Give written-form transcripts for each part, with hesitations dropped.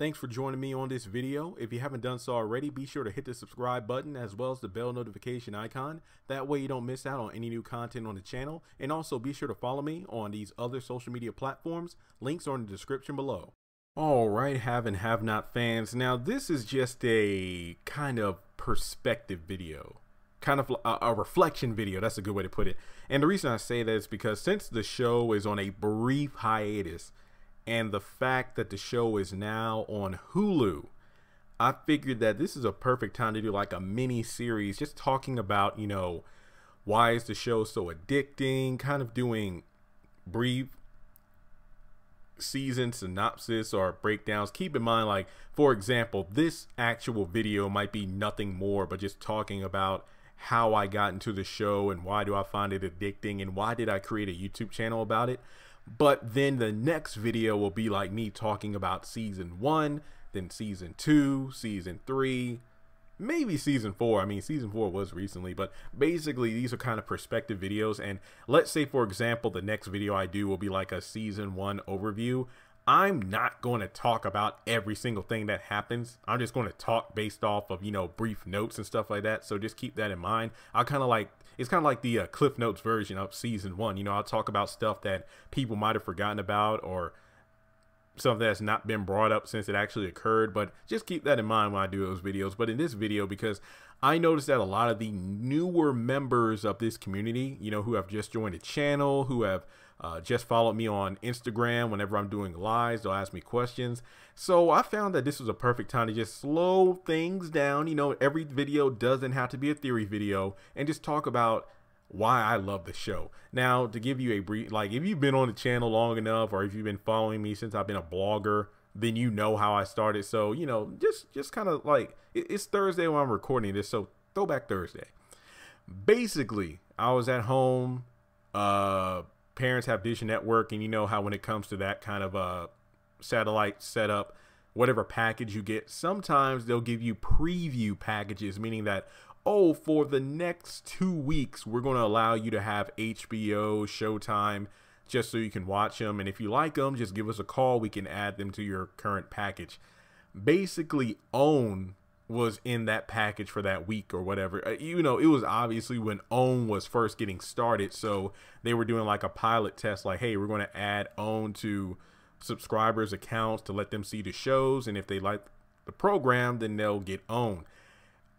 Thanks for joining me on this video. If you haven't done so already, be sure to hit the subscribe button as well as the bell notification icon. That way you don't miss out on any new content on the channel. And also be sure to follow me on these other social media platforms. Links are in the description below. All right, have and have not fans. Now this is just a kind of perspective video. Kind of a reflection video. That's a good way to put it. And the reason I say that is because since the show is on a brief hiatus, and the fact that the show is now on Hulu, I figured that this is a perfect time to do like a mini series just talking about, you know, why is the show so addicting, kind of doing brief season synopsis or breakdowns. Keep in mind, like, for example, this actual video might be nothing more but just talking about how I got into the show and why do I find it addicting and why did I create a YouTube channel about it. But then the next video will be like me talking about season 1, then season 2, season 3, maybe season 4. I mean, season 4 was recently, but basically these are kind of perspective videos. And let's say, for example, the next video I do will be like a season 1 overview. I'm not going to talk about every single thing that happens. I'm just going to talk based off of, you know, brief notes and stuff like that. So just keep that in mind. I kind of like, it's kind of like the Cliff Notes version of season 1. You know, I'll talk about stuff that people might have forgotten about or something that's not been brought up since it actually occurred. But just keep that in mind when I do those videos. But in this video, because I noticed that a lot of the newer members of this community, you know, who have just joined the channel, who have just followed me on Instagram, whenever I'm doing lives, they'll ask me questions. So I found that this was a perfect time to just slow things down. You know, every video doesn't have to be a theory video, and just talk about why I love the show. Now, to give you a brief, like, if you've been on the channel long enough, or if you've been following me since I've been a blogger, then you know how I started. So, you know, just kind of like, it's Thursday when I'm recording this, so Throwback Thursday. Basically, I was at home, parents have Dish Network, and you know how when it comes to that kind of satellite setup, whatever package you get, sometimes they'll give you preview packages, meaning that, oh, for the next 2 weeks, we're going to allow you to have HBO, Showtime, just so you can watch them. And if you like them, just give us a call. We can add them to your current package. Basically, OWN was in that package for that week or whatever. You know, it was obviously when OWN was first getting started. So they were doing like a pilot test, like, hey, we're going to add OWN to subscribers' accounts to let them see the shows. And if they like the program, then they'll get OWN.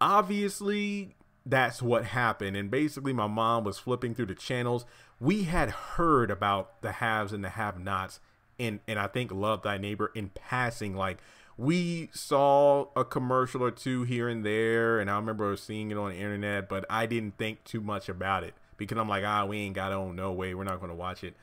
Obviously, that's what happened. And basically, my mom was flipping through the channels. We had heard about the haves and the have-nots, and I think Love Thy Neighbor in passing. Like, we saw a commercial or two here and there, and I remember seeing it on the internet, but I didn't think too much about it because I'm like, we ain't got OWN, no way, we're not going to watch it.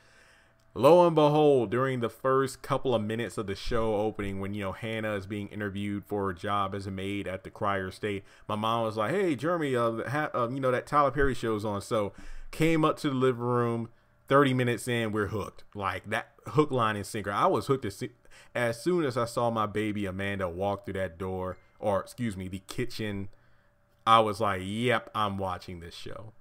Lo and behold, during the first couple of minutes of the show opening, when, you know, Hannah is being interviewed for a job as a maid at the Crier Estate, my mom was like, hey, Jeremy, you know, that Tyler Perry show's on. So came up to the living room, 30 minutes in, we're hooked. Like, that hook, line, and sinker. I was hooked as soon as I saw my baby Amanda walk through that door, or excuse me, the kitchen. I was like, yep, I'm watching this show.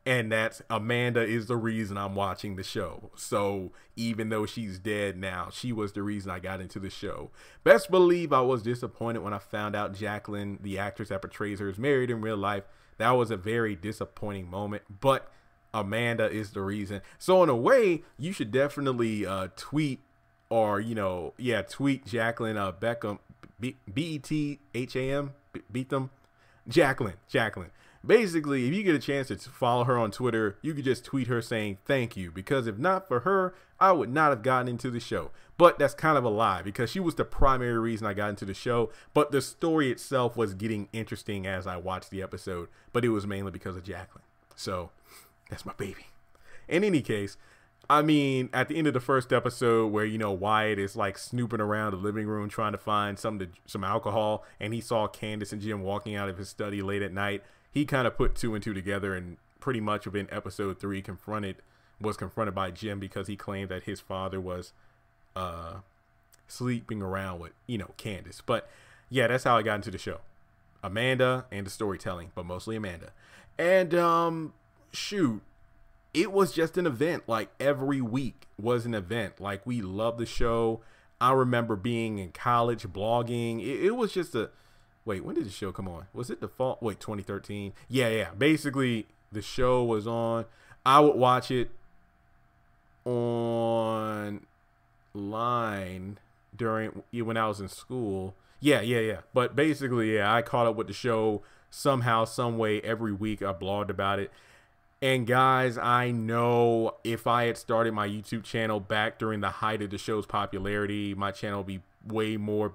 And that's, Amanda is the reason I'm watching the show. So even though she's dead now, she was the reason I got into the show. Best believe I was disappointed when I found out Jacqueline, the actress that portrays her, is married in real life. That was a very disappointing moment, but Amanda is the reason. So in a way, you should definitely tweet, or, you know, yeah, tweet Jacqueline Beckham, B-E-T-H-A-M, Beetham, Jacqueline. Basically, if you get a chance to follow her on Twitter, you could just tweet her saying thank you, because if not for her, I would not have gotten into the show. But that's kind of a lie, because she was the primary reason I got into the show, but the story itself was getting interesting as I watched the episode, but it was mainly because of Jacqueline. So that's my baby. In any case, I mean, at the end of the first episode where, you know, Wyatt is like snooping around the living room trying to find some alcohol, and he saw Candace and Jim walking out of his study late at night, he kind of put 2 and 2 together, and pretty much within episode 3 was confronted by Jim because he claimed that his father was sleeping around with, you know, Candace. But yeah, that's how I got into the show. Amanda and the storytelling, but mostly Amanda. And shoot, it was just an event. Like, every week was an event. Like, we love the show. I remember being in college blogging. It was just a, wait, when did the show come on? Was it the fall? Wait, 2013? Yeah, yeah. Basically, the show was on. I would watch it online during when I was in school. Yeah. But basically, yeah, I caught up with the show somehow, some way every week. I blogged about it. And guys, I know if I had started my YouTube channel back during the height of the show's popularity, my channel would be way more,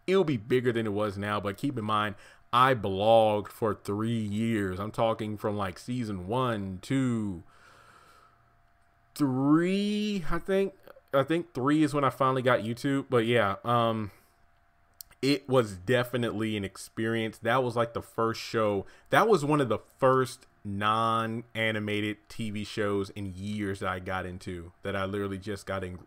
it'll be bigger than it was now. But keep in mind, I blogged for 3 years. I'm talking from like season 1, 2, 3, I think 3 is when I finally got YouTube. But yeah, it was definitely an experience. That was like the first show. That was one of the first non-animated TV shows in years that I got into, that I literally just got in.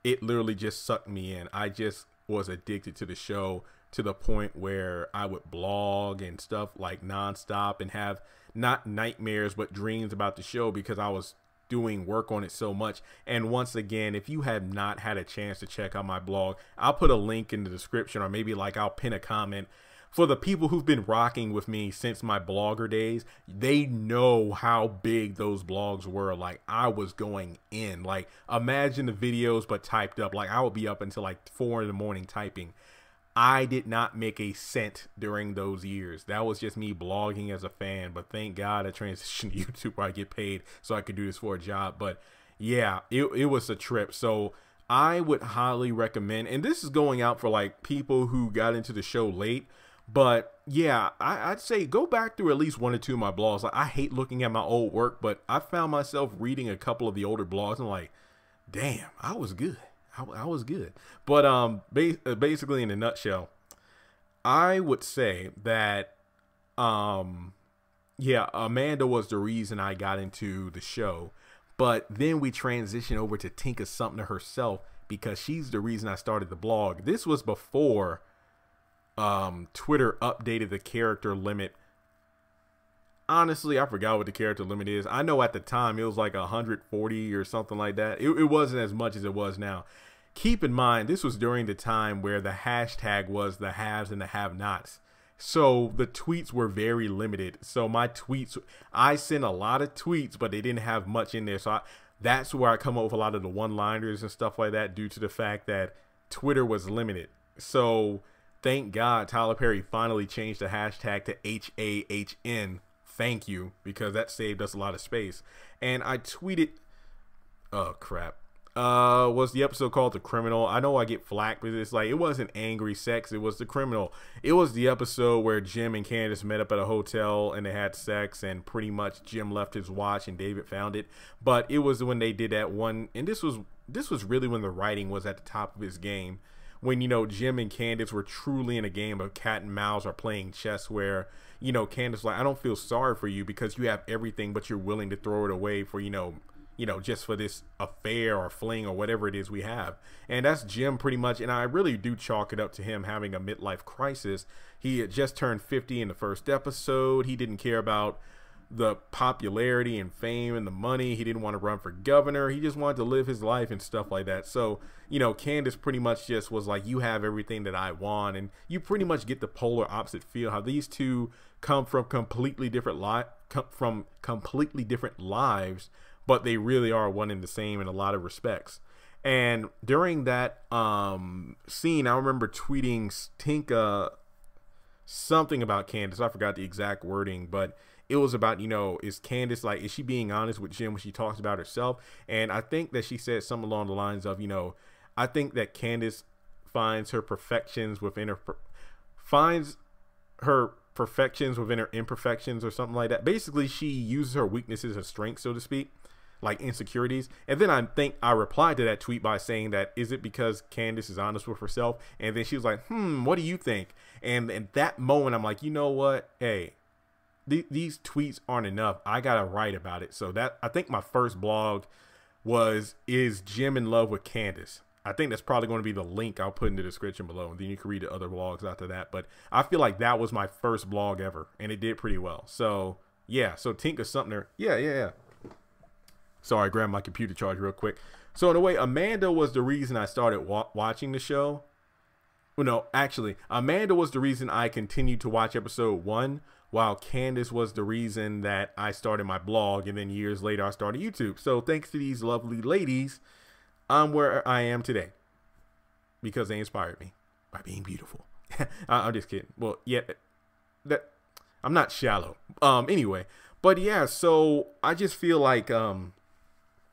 It literally just sucked me in. I just was addicted to the show to the point where I would blog and stuff like nonstop and have not nightmares but dreams about the show because I was doing work on it so much. And once again, if you have not had a chance to check out my blog, I'll put a link in the description, or maybe like I'll pin a comment. For the people who've been rocking with me since my blogger days, they know how big those blogs were. Like, I was going in. Like, imagine the videos but typed up. Like, I would be up until like 4 in the morning typing. I did not make a cent during those years. That was just me blogging as a fan. But thank God I transitioned to YouTube where I get paid so I could do this for a job. But yeah, it was a trip. So I would highly recommend, and this is going out for like people who got into the show late. But yeah, I'd say go back through at least 1 or 2 of my blogs. Like, I hate looking at my old work, but I found myself reading a couple of the older blogs and like, damn, I was good. I was good. But basically in a nutshell, I would say that yeah, Amanda was the reason I got into the show. But then we transitioned over to Tinka Sumter herself because she's the reason I started the blog. This was before Twitter updated the character limit. Honestly, I forgot what the character limit is. I know at the time it was like 140 or something like that. It wasn't as much as it was now. Keep in mind, this was during the time where the hashtag was the haves and the have-nots. So the tweets were very limited. So my tweets, I sent a lot of tweets, but they didn't have much in there. So that's where I come up with a lot of the one-liners and stuff like that, due to the fact that Twitter was limited. So thank God Tyler Perry finally changed the hashtag to HAHN. Thank you, because that saved us a lot of space. And I tweeted, oh crap, was the episode called The Criminal? I know I get flack, but it's like, it wasn't angry sex, it was The Criminal. It was the episode where Jim and Candace met up at a hotel and they had sex, and pretty much Jim left his watch and David found it. But it was when they did that one, and this was really when the writing was at the top of his game, when, you know, Jim and Candace were truly in a game of cat and mouse or playing chess, where, you know, Candace like, I don't feel sorry for you because you have everything, but you're willing to throw it away for, you know, just for this affair or fling or whatever it is we have. And that's Jim pretty much. And I really do chalk it up to him having a midlife crisis. He had just turned 50 in the first episode. He didn't care about the popularity and fame and the money. He didn't want to run for governor. He just wanted to live his life and stuff like that. So, you know, Candace pretty much just was like, you have everything that I want. And you pretty much get the polar opposite feel, how these two come from completely different lives, but they really are one and the same in a lot of respects. And during that scene, I remember tweeting Tinka something about Candace. I forgot the exact wording, but it was about, you know, is Candace, like, is she being honest with Jim when she talks about herself? And I think that she said something along the lines of, you know, I think that Candace finds her perfections within her imperfections, or something like that. Basically, she uses her weaknesses as strengths, so to speak, like insecurities. And then I think I replied to that tweet by saying that, is it because Candace is honest with herself? And then she was like, what do you think? And at that moment, I'm like, you know what? Hey, these tweets aren't enough. I gotta write about it. So that, I think my first blog was, is Jim in love with Candace? I think that's probably going to be the link I'll put in the description below, and then you can read the other blogs after that. But I feel like that was my first blog ever, and it did pretty well. So yeah, so Tinka Sumter, yeah. Sorry, grab my computer charge real quick. So in a way, Amanda was the reason I started watching the show. Well, no, actually, Amanda was the reason I continued to watch episode 1, while Candace was the reason that I started my blog, and then years later I started YouTube. So thanks to these lovely ladies, I'm where I am today because they inspired me by being beautiful. I'm just kidding. Well, yeah, that I'm not shallow. Anyway, but yeah, so I just feel like and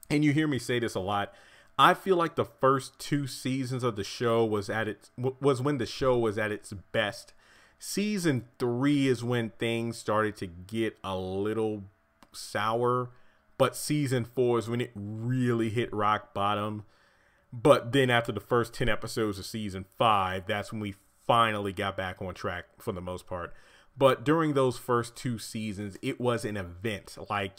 you hear me say this a lot, I feel like the first 2 seasons of the show was when the show was at its best. Season 3 is when things started to get a little sour, but season 4 is when it really hit rock bottom. But then after the first 10 episodes of season 5, that's when we finally got back on track for the most part. But during those first 2 seasons, it was an event. Like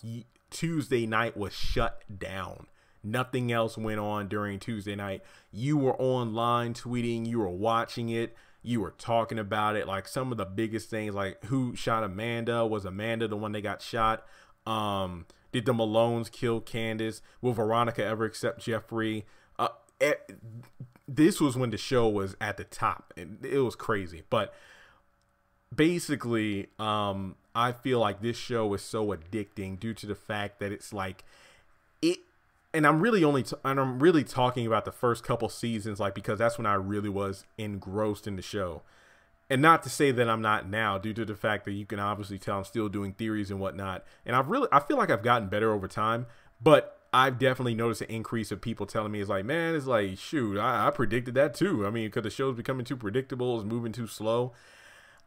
Tuesday night was shut down. Nothing else went on during Tuesday night. You were online tweeting, you were watching it, you were talking about it. Like some of the biggest things, like who shot Amanda? Was Amanda the one that got shot? Did the Malones kill Candace? Will Veronica ever accept Jeffrey? This was when the show was at the top, and it was crazy. But basically, I feel like this show is so addicting due to the fact that it's like it. And I'm really talking about the first couple seasons, like, because that's when I really was engrossed in the show. And not to say that I'm not now, due to the fact that you can obviously tell I'm still doing theories and whatnot. And I feel like I've gotten better over time, but I've definitely noticed an increase of people telling me, it's like, man, it's like, shoot, I predicted that too. I mean, because the show's becoming too predictable, it's moving too slow.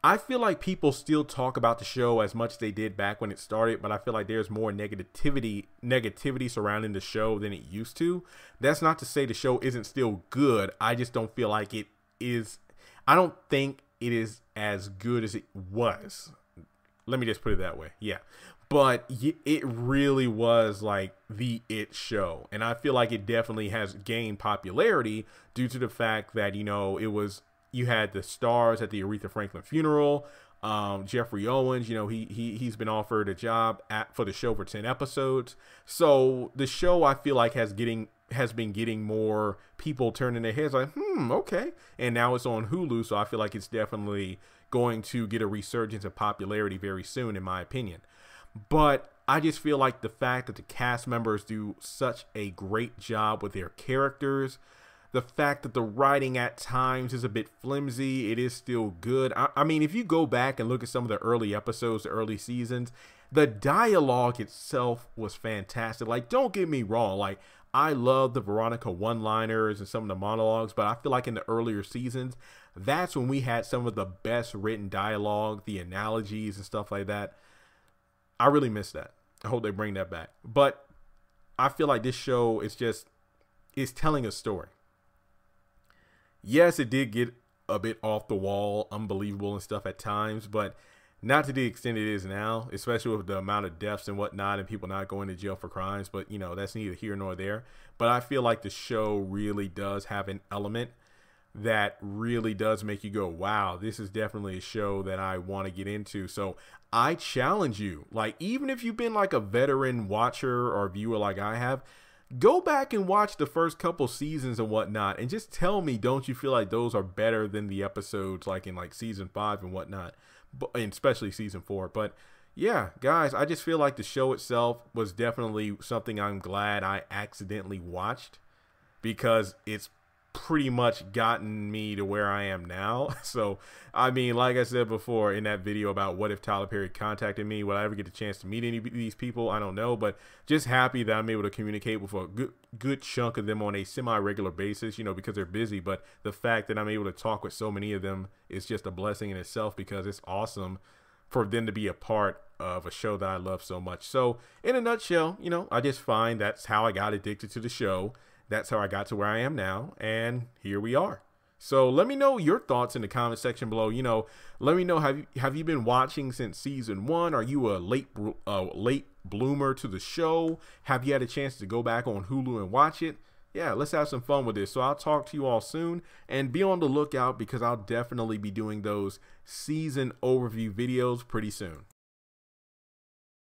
I feel like people still talk about the show as much as they did back when it started, but I feel like there's more negativity surrounding the show than it used to. That's not to say the show isn't still good. I just don't feel like it is. I don't think it is as good as it was. Let me just put it that way. Yeah. But it really was like the it show. And I feel like it definitely has gained popularity due to the fact that, you know, you had the stars at the Aretha Franklin funeral. Jeffrey Owens, you know, he's been offered a job for the show for 10 episodes. So the show, I feel like, has been getting more people turning their heads like, okay. And now it's on Hulu, so I feel like it's definitely going to get a resurgence of popularity very soon, in my opinion. But I just feel like the fact that the cast members do such a great job with their characters, the fact that the writing at times is a bit flimsy, it is still good. I mean, if you go back and look at some of the early episodes, the early seasons, the dialogue itself was fantastic. Like, don't get me wrong. Like, I love the Veronica one-liners and some of the monologues, but I feel like in the earlier seasons, that's when we had some of the best written dialogue, the analogies and stuff like that. I really miss that. I hope they bring that back. But I feel like this show is telling a story. Yes, it did get a bit off the wall, unbelievable and stuff at times, but not to the extent it is now, especially with the amount of deaths and whatnot and people not going to jail for crimes. But, you know, that's neither here nor there. But I feel like the show really does have an element that really does make you go, wow, this is definitely a show that I want to get into. So I challenge you, like, even if you've been like a veteran watcher or viewer like I have, go back and watch the first couple seasons and whatnot, and just tell me, don't you feel like those are better than the episodes like in like season 5 and whatnot, and especially season 4. But yeah, guys, I just feel like the show itself was definitely something I'm glad I accidentally watched, because it's pretty much gotten me to where I am now. So, I mean, like I said before in that video about what if Tyler Perry contacted me, would I ever get the chance to meet any of these people? I don't know, but just happy that I'm able to communicate with a good chunk of them on a semi-regular basis, you know, because they're busy. But the fact that I'm able to talk with so many of them is just a blessing in itself, because it's awesome for them to be a part of a show that I love so much. So in a nutshell, you know, I just find that's how I got addicted to the show. That's how I got to where I am now, and here we are. So let me know your thoughts in the comment section below. You know, let me know, have you been watching since season 1? Are you a late bloomer to the show? Have you had a chance to go back on Hulu and watch it? Yeah, let's have some fun with this. So I'll talk to you all soon, and be on the lookout, because I'll definitely be doing those season overview videos pretty soon.